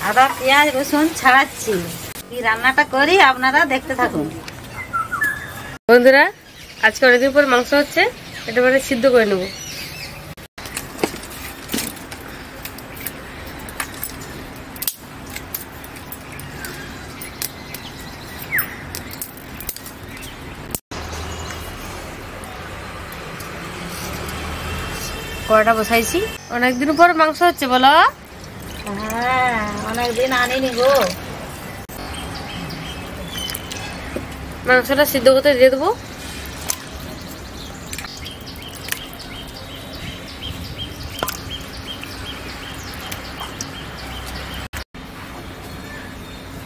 আদা পেঁয়াজ রসুন ছাড়াচ্ছি, কি রান্নাটা করি আপনারা দেখতে থাকুন। বন্ধুরা, আজকে অনেকদিন পর মাংস হচ্ছে, এটা মানে সিদ্ধ করে নেব। কড়াটা বসাইছি, অনেকদিন পর মাংস হচ্ছে বলো। হ্যাঁ, অনেকদিন আনিনি গো। মাংসটা সিদ্ধ করতে দিয়ে দেবো।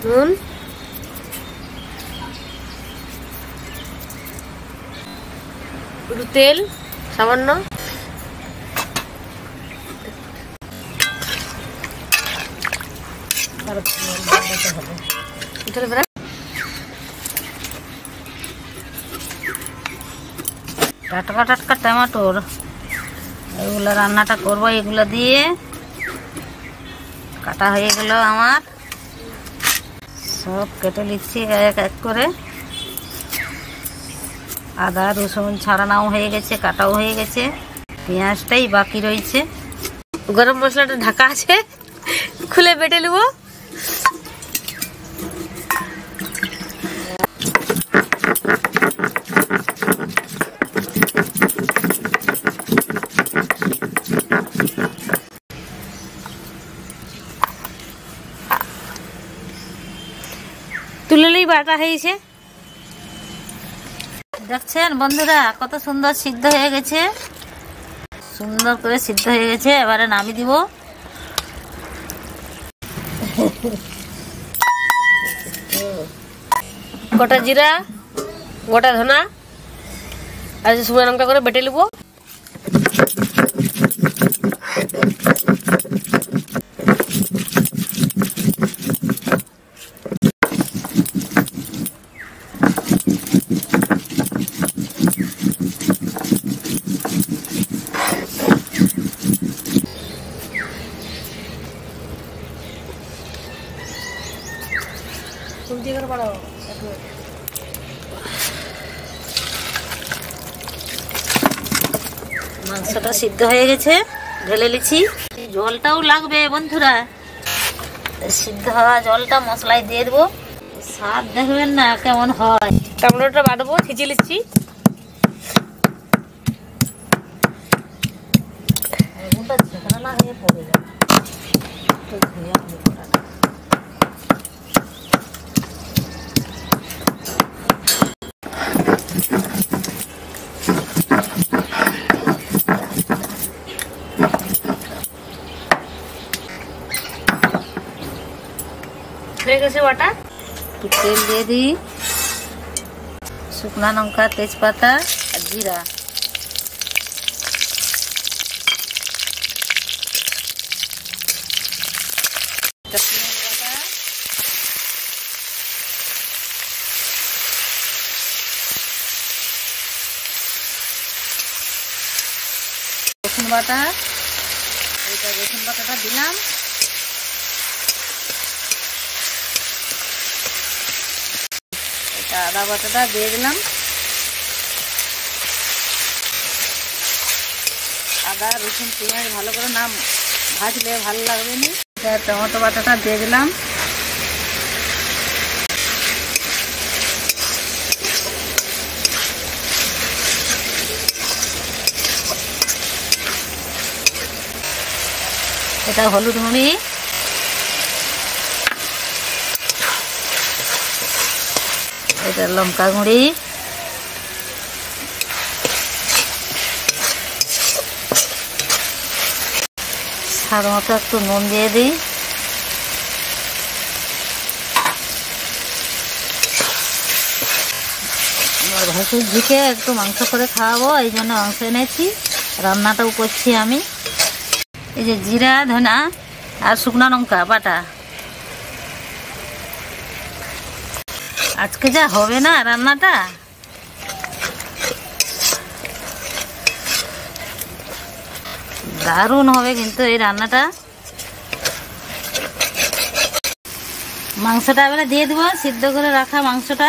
নুন, একটু তেল সামান্য, টাটকা টাটকা টমেটোর এগুলো রান্নাটা করবো। এগুলো দিয়ে কাটা হয়ে গেল আমার, সব কেটে নিচ্ছি এক এক করে। আদা রসুন ছাড়ানোও হয়ে গেছে, কাটাও হয়ে গেছে, পেঁয়াজটাই বাকি রয়েছে। গরম মশলাটা ঢাকা আছে, খুলে বেটে নেবো। তুলেলেই বাটা হয়েছে। দেখছেন বন্ধুরা, কত সুন্দর সিদ্ধ হয়ে গেছে, সুন্দর করে সিদ্ধ হয়ে গেছে। এবারে নামিয়ে দিব। গোটা জিরা, গোটা ধনা আর শুকনো লঙ্কা করে বেটে নেবো। মাংসটা সিদ্ধ হয়ে গেছে, ঢেলে নিচ্ছি। জলটাও লাগবে বন্ধুরা, সিদ্ধ হওয়া জলটা মশলায় দিয়ে দেবো। স্বাদ দেখবেন না কেমন হয়। টমেটোটা বাটবো, ছিঁচে নিচ্ছি। ঝেঁকড়া না হয়ে পড়ে যাবে। হয়ে গেছে বাটা। তেল দিয়ে দিই, শুকনা লঙ্কা, তেজপাতা আর জিরা। রসুন বাটা, এইটা রসুন বাটাটা দিলাম। এটা আদা বাটাটা দিয়ে দিলাম। আদা রসুন পেঁয়াজ ভালো করে না ভাজলে ভালো লাগবে না। এটা টমেটো বাটাটা দিয়ে দিলাম। এটা হলুদ গুঁড়ি, এটা লঙ্কা গুঁড়ি, স্বাদ মতো একটু নুন দিয়ে দিই। ভাসুর ঝিকে একটু মাংস করে খাওয়াবো, এই জন্য মাংস এনেছি, রান্নাটাও করছি আমি। এই যে জিরা ধনা আর শুকনো লঙ্কা বাটা, আজকে যা হবে না রান্নাটা, দারুণ হবে কিন্তু এই রান্নাটা। মাংসটা এবারে দিয়ে দেবো, সিদ্ধ করে রাখা মাংসটা।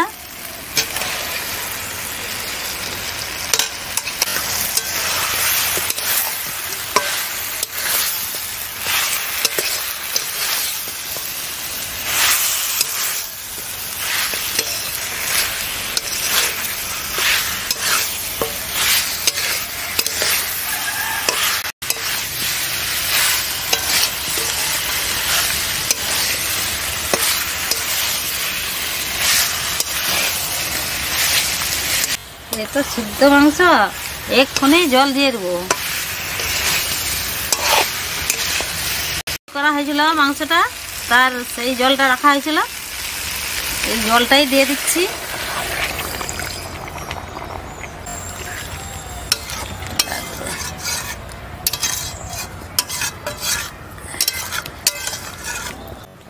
এ তো সিদ্ধ মাংস, এক্ষুনি জল দিয়ে দেবো। করা হয়েছিল মাংসটা, তার সেই জলটা রাখা হয়েছিল, এই জলটাই দিয়ে দিচ্ছি।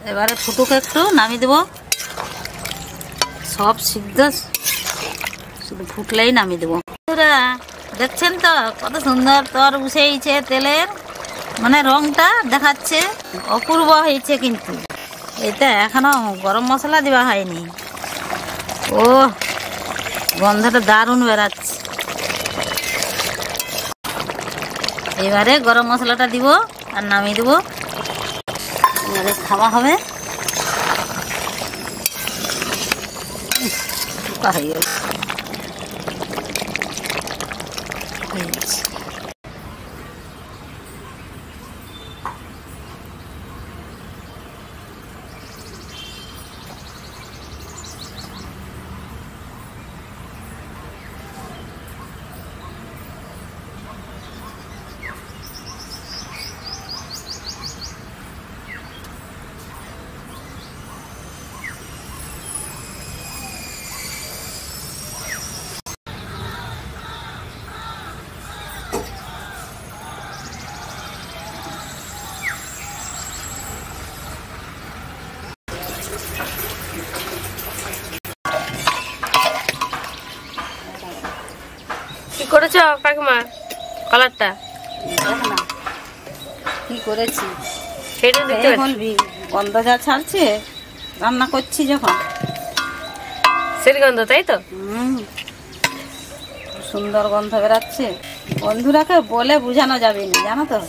এবারে ফুটুক, একটু নামিয়ে দেবো। সব সিদ্ধ, শুধু ফুটলেই নামিয়ে দেবো। দেখছেন তো কত সুন্দর তর উঠেছে তেলের, মানে রংটা দেখাচ্ছে অপূর্ব হয়েছে। কিন্তু এটা এখনো গরম মশলা দেওয়া হয়নি। ও গন্ধটা দারুণ বেরাচ্ছে। এবারে গরম মশলাটা দিব আর নামিয়ে দেবো। এবারে খাওয়া হবে। হয়ে গেল। কি করেছো কাকিমা? কালারটা কি করেছি সেটা দেখতে পাচ্ছি। বলবি, গন্ধ যা ছাড়ছে রান্না করছি যখন, সেই গন্ধ, তাই তো? সুন্দর গন্ধ বেরাচ্ছে। বন্ধুরাকে বলে বোঝানো যাবে না, জানো তো।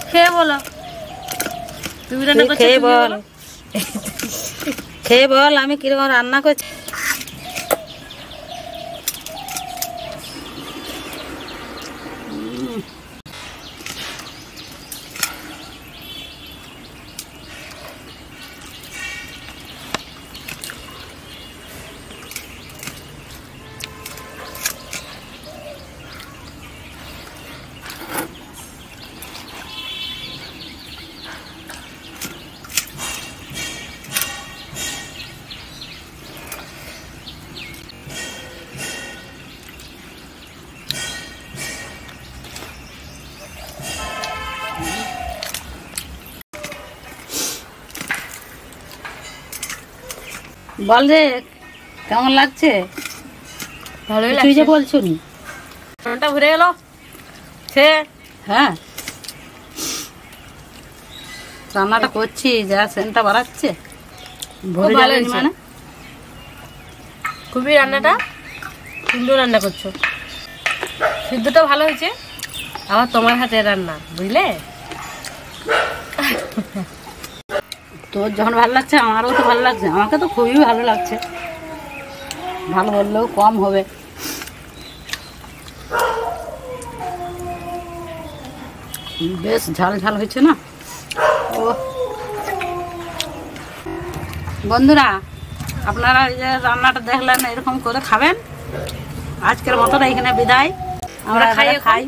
খেয়ে বলো, তুমি রান্না করছো, খেয়ে বল, খেয়ে বল আমি কিরকম রান্না করছি। বল রে কেমন লাগছে? ভালোই তুই লাগছে। যে বলছো নি রান্নাটা ভরে গেল। হ্যাঁ, রান্নাটা করছি, যা সেন্টটা বাড়াচ্ছে ভরে ভালো যাবে হয়েছে। মানে। খুবই রান্নাটা সুন্দর রান্না করছো, সিদ্ধটা ভালো হয়েছে। আবার তোমার হাতে রান্না, বুঝলে? তোর যখন ভালো লাগছে আমারও তো ভালো লাগছে, আমাকে তো খুবই ভালো লাগছে। ভালো বললেও কম হবে। বেশ ঝাল ঝাল হয়েছে না। ও বন্ধুরা, আপনারা এই যে রান্নাটা দেখলেন, এরকম করে খাবেন। আজকের মতন এইখানে বিদায়। আমরা খাই খাই।